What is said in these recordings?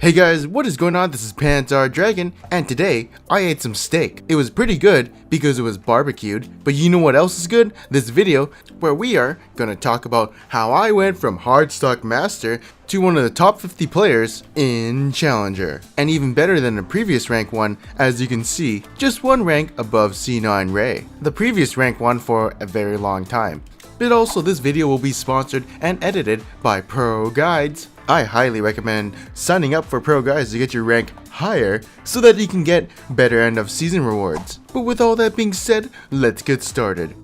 Hey guys, what is going on? This is Panzer Dragon, and today I ate some steak. It was pretty good because it was barbecued, but you know what else is good? This video where we are gonna talk about how I went from Hardstock Master to one of the top 50 players in Challenger. And even better than the previous rank one, as you can see, just one rank above C9 Ray. The previous rank one for a very long time. But also this video will be sponsored and edited by Pro Guides. I highly recommend signing up for Pro Guides to get your rank higher so that you can get better end of season rewards. But with all that being said, let's get started.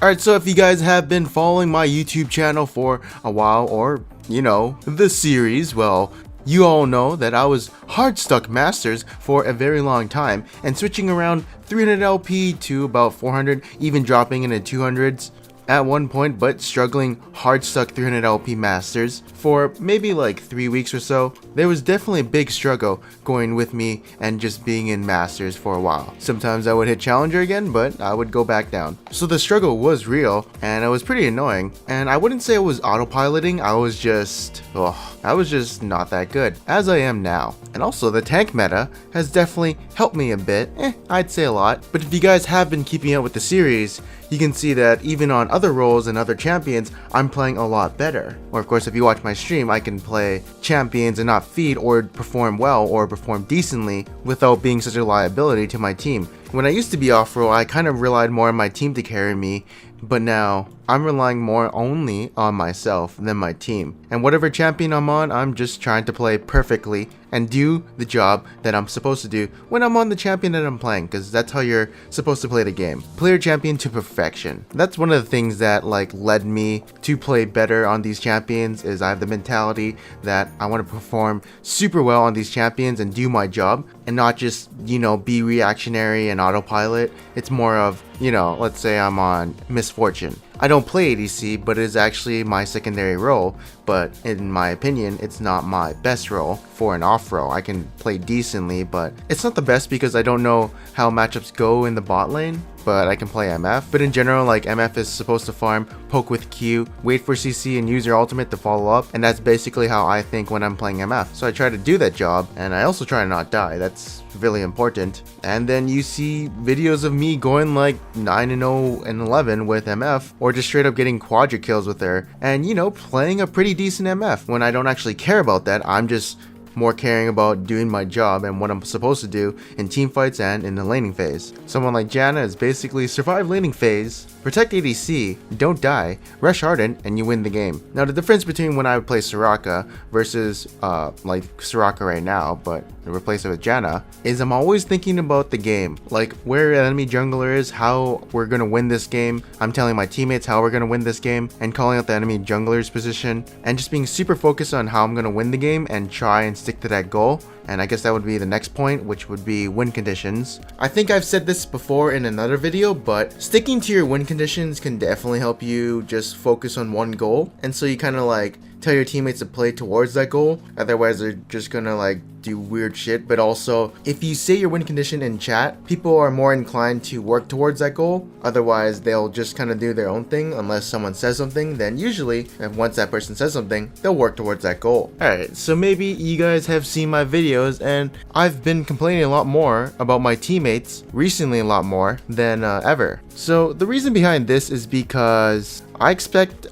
Alright, so if you guys have been following my YouTube channel for a while, or you know, the series, well, you all know that I was Hardstock Masters for a very long time and switching around 300 LP to about 400, even dropping into 200s at one point, but struggling Hardstock 300 LP Masters for maybe like 3 weeks or so. There was definitely a big struggle going with me and just being in Masters for a while. Sometimes I would hit Challenger again, but I would go back down. So the struggle was real and it was pretty annoying. And I wouldn't say I was autopiloting, I was just not that good, as I am now. And also the tank meta has definitely helped me a bit, I'd say a lot. But if you guys have been keeping up with the series, you can see that even on other roles and other champions, I'm playing a lot better. Or of course, if you watch my stream, I can play champions and not feed or perform well or perform decently without being such a liability to my team. When I used to be off-role, I kind of relied more on my team to carry me, but now I'm relying more only on myself than my team. And whatever champion I'm on, I'm just trying to play perfectly and do the job that I'm supposed to do when I'm on the champion that I'm playing, because that's how you're supposed to play the game. Play your champion to perfection. That's one of the things that led me to play better on these champions, is I have the mentality that I want to perform super well on these champions and do my job and not just, you know, be reactionary and autopilot. It's more of, you know, let's say I'm on Misfortune. I don't play ADC, but it is actually my secondary role, but in my opinion, it's not my best role for an off role. I can play decently, but it's not the best because I don't know how matchups go in the bot lane, but I can play MF. But in general, MF is supposed to farm, poke with Q, wait for CC, and use your ultimate to follow up, and that's basically how I think when I'm playing MF. So I try to do that job, and I also try to not die. That's really important. And then you see videos of me going 9-0 and 11 with MF, or just straight up getting quadra kills with her, and you know, playing a pretty decent MF when I don't actually care about that. I'm just more caring about doing my job and what I'm supposed to do in team fights and in the laning phase. Someone like Janna is basically survive laning phase, protect ADC, don't die, rush Harden, and you win the game. Now the difference between when I would play Soraka versus Soraka right now, but replace it with Janna, is I'm always thinking about the game, like where an enemy jungler is, how we're gonna win this game. I'm telling my teammates how we're gonna win this game and calling out the enemy jungler's position and just being super focused on how I'm gonna win the game and try and stick to that goal. And I guess that would be the next point, which would be win conditions. I think I've said this before in another video, but sticking to your win conditions can definitely help you just focus on one goal. And so you kind of tell your teammates to play towards that goal. Otherwise, they're just gonna do weird shit. But also, if you say your win condition in chat, people are more inclined to work towards that goal. Otherwise, they'll just kind of do their own thing unless someone says something. Then usually, if once that person says something, they'll work towards that goal. Alright, so maybe you guys have seen my videos, and I've been complaining a lot more about my teammates recently, a lot more than ever. So the reason behind this is because I expect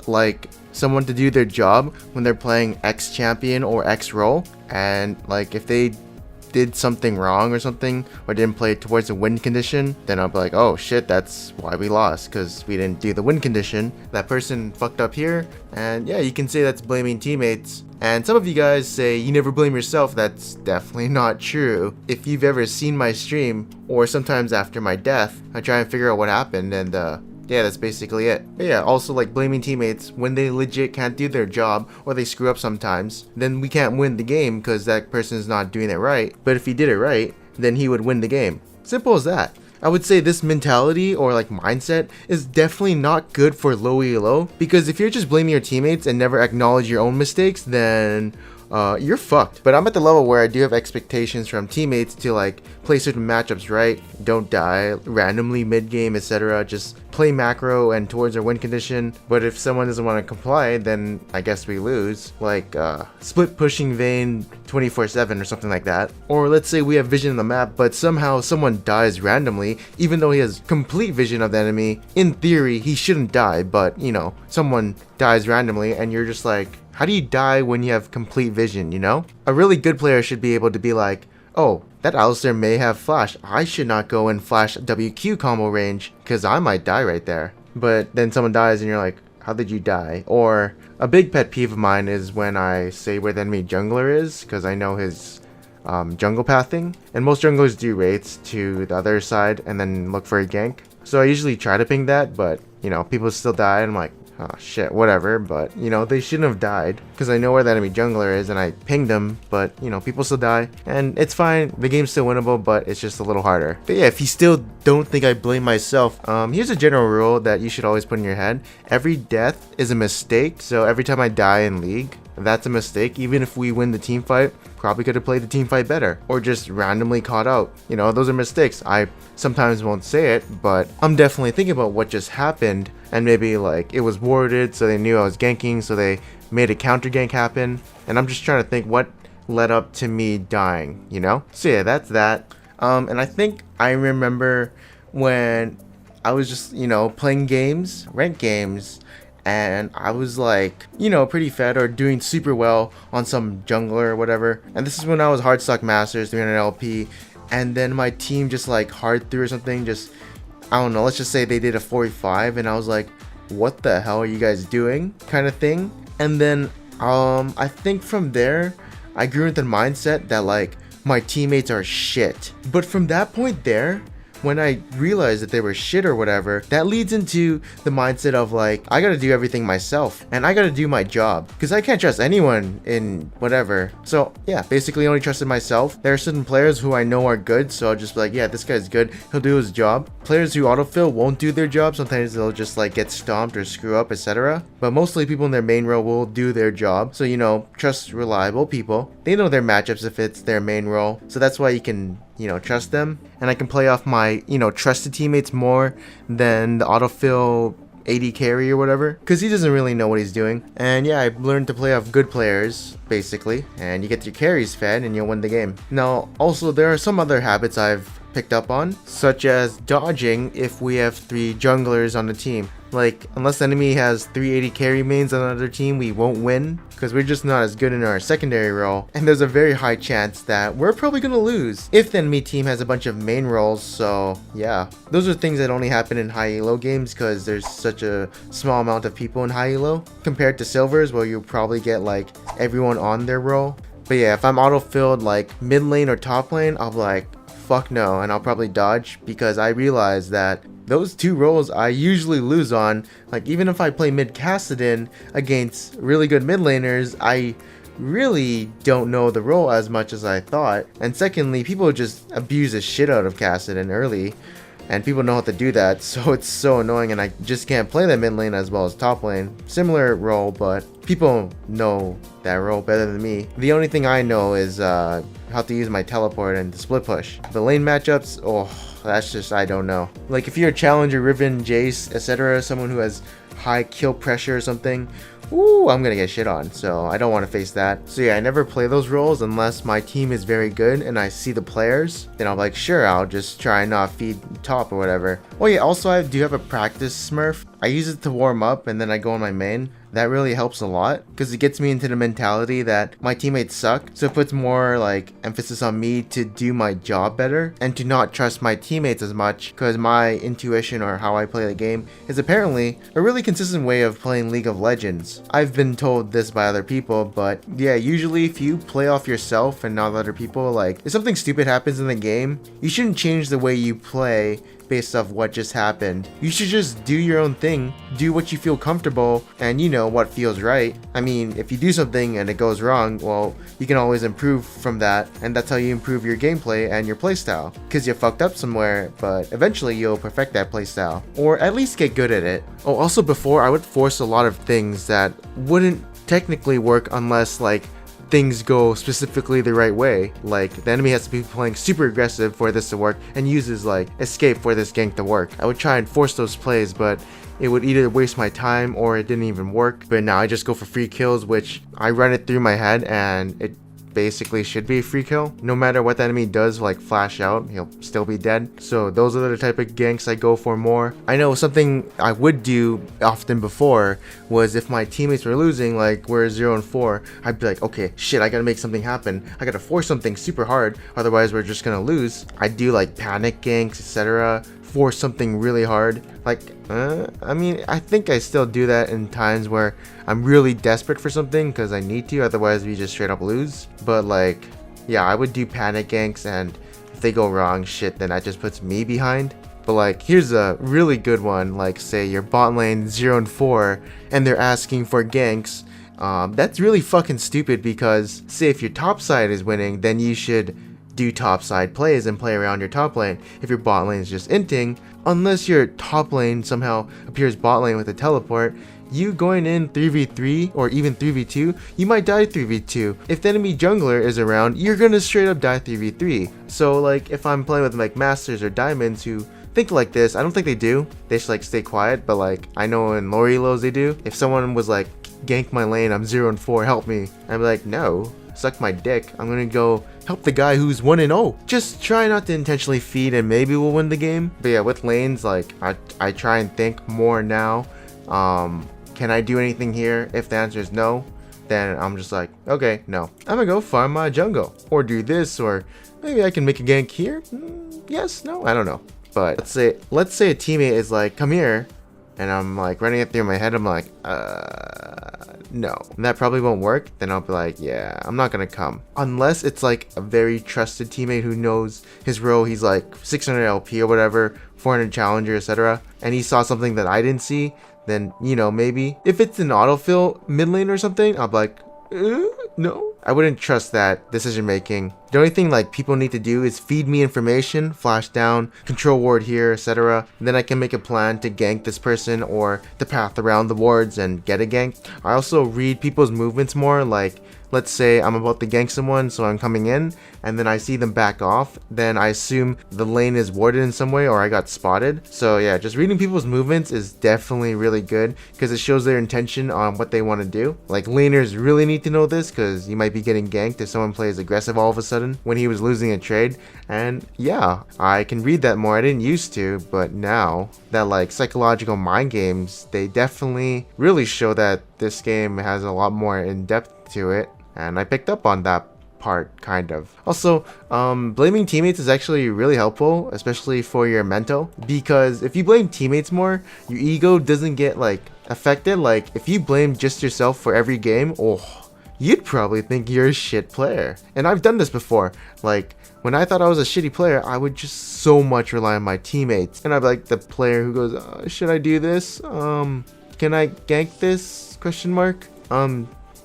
someone to do their job when they're playing X champion or X role, and if they did something wrong or something, or didn't play towards a win condition, then I'll be like, oh shit, that's why we lost, because we didn't do the win condition. That person fucked up here, and yeah, you can say that's blaming teammates. And some of you guys say you never blame yourself. That's definitely not true. If you've ever seen my stream, or sometimes after my death, I try and figure out what happened, and yeah, that's basically it. But yeah, also blaming teammates when they legit can't do their job or they screw up sometimes, then we can't win the game because that person is not doing it right. But if he did it right, then he would win the game. Simple as that. I would say this mentality or mindset is definitely not good for low elo, because if you're just blaming your teammates and never acknowledge your own mistakes, then you're fucked. But I'm at the level where I do have expectations from teammates to play certain matchups right, don't die randomly mid game, etc. Just play macro and towards our win condition, but if someone doesn't want to comply, then I guess we lose. Like split pushing Vayne 24/7 or something like that. Or let's say we have vision on the map, but somehow someone dies randomly, even though he has complete vision of the enemy. In theory, he shouldn't die, but you know, someone dies randomly and you're just like, how do you die when you have complete vision, you know? A really good player should be able to be like, oh, that Alistair may have flash. I should not go in flash WQ combo range because I might die right there. But then someone dies and you're like, how did you die? Or a big pet peeve of mine is when I say where the enemy jungler is because I know his jungle pathing. And most junglers do rates to the other side and then look for a gank. So I usually try to ping that, but you know, people still die and I'm like, oh shit, whatever. But you know, they shouldn't have died because I know where the enemy jungler is and I pinged them, but you know, people still die and it's fine. The game's still winnable, but it's just a little harder. But yeah, if you still don't think I blame myself, here's a general rule that you should always put in your head. Every death is a mistake. So every time I die in League, that's a mistake. Even if we win the team fight, probably could have played the team fight better or just randomly caught out. You know, those are mistakes. I sometimes won't say it, but I'm definitely thinking about what just happened and maybe like it was warded so they knew I was ganking, so they made a counter gank happen, and I'm just trying to think what led up to me dying, you know? So yeah, that's that. And I think I remember when I was just, you know, playing games, ranked games, and I was like, you know, pretty fed or doing super well on some jungler or whatever. And this is when I was hard stock masters, 300 LP, and then my team just like hard through or something, just, I don't know, let's just say they did a 45 and I was like, what the hell are you guys doing, kind of thing. And then I think from there I grew into the mindset that like my teammates are shit. But from that point there, when I realized that they were shit or whatever, that leads into the mindset of like, I gotta do everything myself and I gotta do my job because I can't trust anyone in whatever. So yeah, basically only trusted myself. There are certain players who I know are good, so I'll just be like, yeah, this guy's good, he'll do his job. Players who autofill won't do their job. Sometimes they'll just like get stomped or screw up, etc. But mostly people in their main role will do their job. So, you know, trust reliable people. They know their matchups if it's their main role. So that's why you can, you know, trust them. And I can play off my, you know, trusted teammates more than the autofill AD carry or whatever, because he doesn't really know what he's doing. And yeah, I've learned to play off good players basically, and you get your carries fed and you'll win the game. Now also there are some other habits I've picked up on, such as dodging if we have 3 junglers on the team. Like, unless the enemy has 380 carry mains on another team, we won't win because we're just not as good in our secondary role, and there's a very high chance that we're probably gonna lose if the enemy team has a bunch of main roles. So yeah, those are things that only happen in high elo games because there's such a small amount of people in high elo compared to silvers where you probably get like everyone on their role. But yeah, if I'm auto-filled like mid lane or top lane, I'll be like, fuck no, and I'll probably dodge because I realize that those 2 roles I usually lose on. Like, even if I play mid Kassadin against really good mid laners, I really don't know the role as much as I thought. And secondly, people just abuse the shit out of Kassadin early, and people know how to do that, so it's so annoying, and I just can't play that mid lane as well as top lane. Similar role, but people know that role better than me. The only thing I know is how to use my teleport and split push. The lane matchups, oh, that's just, I don't know. Like, if you're a challenger, Riven, Jace, etc., someone who has high kill pressure or something, ooh, I'm gonna get shit on, so I don't want to face that. So yeah, I never play those roles unless my team is very good and I see the players. Then I'm like, sure, I'll just try and not feed top or whatever. Oh yeah, also I do have a practice smurf. I use it to warm up and then I go on my main. That really helps a lot because it gets me into the mentality that my teammates suck, so it puts more like emphasis on me to do my job better and to not trust my teammates as much, because my intuition or how I play the game is apparently a really consistent way of playing League of Legends. I've been told this by other people, but yeah, usually if you play off yourself and not other people, like if something stupid happens in the game, you shouldn't change the way you play based off what just happened. You should just do your own thing, do what you feel comfortable, and you know what feels right. I mean, if you do something and it goes wrong, well, you can always improve from that, and that's how you improve your gameplay and your playstyle, because you fucked up somewhere, but eventually you'll perfect that playstyle, or at least get good at it. Oh, also before, I would force a lot of things that wouldn't technically work unless like things go specifically the right way. Like the enemy has to be playing super aggressive for this to work and uses like escape for this gank to work. I would try and force those plays, but it would either waste my time or it didn't even work. But now I just go for free kills, which I run it through my head and it basically should be a free kill. No matter what the enemy does, like flash out, he'll still be dead. So those are the type of ganks I go for more. I know something I would do often before was if my teammates were losing, like we're 0-4, I'd be like, okay, shit, I gotta make something happen. I gotta force something super hard, otherwise we're just gonna lose. I do like panic ganks, etc. Force something really hard. Like, I mean, I think I still do that in times where I'm really desperate for something because I need to, otherwise we just straight up lose. But like, yeah, I would do panic ganks, and if they go wrong, shit, then that just puts me behind. But like, here's a really good one. Like, say your bot lane 0-4 and they're asking for ganks. That's really fucking stupid because, say if your top side is winning, then you should do top side plays and play around your top lane. If your bot lane is just inting, unless your top lane somehow appears bot lane with a teleport, you going in 3v3 or even 3v2, you might die 3v2. If the enemy jungler is around, you're gonna straight up die 3v3. So like, if I'm playing with like masters or diamonds who think like this, I don't think they do. They just like stay quiet, but like I know in lower elos they do. If someone was like, gank my lane, I'm 0-4, help me, I'd be like, no, suck my dick, I'm gonna go help the guy who's 1-0. Just try not to intentionally feed and maybe we'll win the game. But yeah, with lanes, like I try and think more now. Can I do anything here? If the answer is no, then I'm just like, okay, no, I'm gonna go farm my jungle or do this, or maybe I can make a gank here. Yes, no, I don't know. But let's say a teammate is like, come here, and I'm like running it through my head, I'm like, no, and that probably won't work. Then I'll be like, yeah, I'm not gonna come, unless it's like a very trusted teammate who knows his role. He's like 600 LP or whatever, 400 challenger, etc., and he saw something that I didn't see. Then, you know, maybe if it's an autofill mid lane or something, I'll be like, no, I wouldn't trust that decision making. The only thing like people need to do is feed me information, flash down, control ward here, etc. Then I can make a plan to gank this person or the path around the wards and get a gank. I also read people's movements more. Like, let's say I'm about to gank someone, so I'm coming in and then I see them back off, then I assume the lane is warded in some way or I got spotted. So yeah, just reading people's movements is definitely really good because it shows their intention on what they want to do. Like, laners really need to know this because you might be getting ganked if someone plays aggressive all of a sudden when he was losing a trade. And yeah, I can read that more. I didn't used to, but now that like psychological mind games, they definitely really show that this game has a lot more in depth to it. And I picked up on that part, kind of. Also, blaming teammates is actually really helpful, especially for your mental, because if you blame teammates more, your ego doesn't get like affected. Like, if you blame just yourself for every game, oh, you'd probably think you're a shit player. And I've done this before. Like, when I thought I was a shitty player, I would just so much rely on my teammates. And I'd be like the player who goes, should I do this? Can I gank this? Question mark.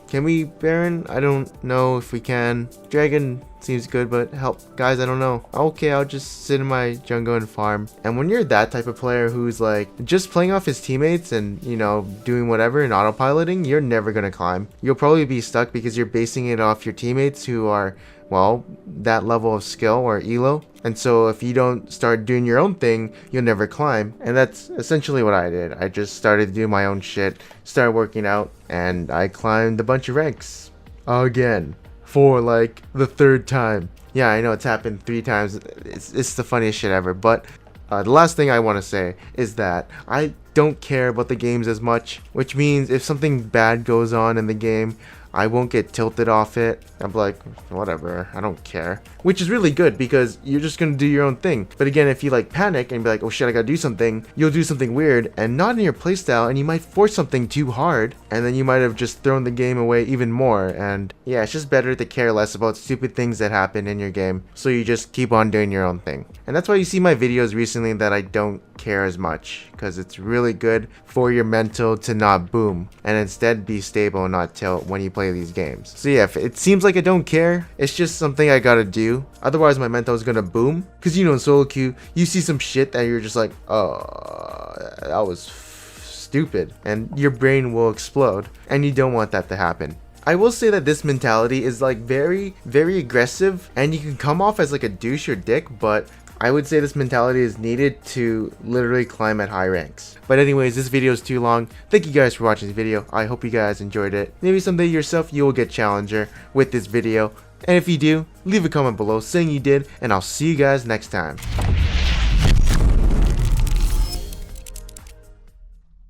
Can we Baron? I don't know if we can. Dragon seems good, but help. Guys, I don't know. Okay, I'll just sit in my jungle and farm. And when you're that type of player who's like just playing off his teammates and, you know, doing whatever and autopiloting, you're never gonna climb. You'll probably be stuck because you're basing it off your teammates who are, well, that level of skill or elo. And so if you don't start doing your own thing, you'll never climb. And that's essentially what I did. I just started to do my own shit, started working out, and I climbed a bunch of ranks. Again. For like the third time. Yeah, I know it's happened 3 times. It's the funniest shit ever. But the last thing I want to say is that I don't care about the games as much, which means if something bad goes on in the game, I won't get tilted off it. I'm like, whatever, I don't care. Which is really good because you're just gonna do your own thing. But again, if you like panic and be like, oh shit, I gotta do something, you'll do something weird and not in your playstyle, and you might force something too hard, and then you might have just thrown the game away even more. And yeah, it's just better to care less about stupid things that happen in your game, so you just keep on doing your own thing. And that's why you see my videos recently that I don't care as much, because it's really good for your mental to not boom and instead be stable and not tilt when you play these games. So yeah, if it seems like I don't care, it's just something I gotta do. Otherwise my mental is gonna boom, because you know in solo queue you see some shit that you're just like, oh, that was stupid, and your brain will explode, and you don't want that to happen. I will say that this mentality is like very aggressive, and you can come off as like a douche or dick, but I would say this mentality is needed to literally climb at high ranks. But anyways, this video is too long. Thank you guys for watching this video. I hope you guys enjoyed it. Maybe someday yourself you will get Challenger with this video. And if you do, leave a comment below saying you did, and I'll see you guys next time.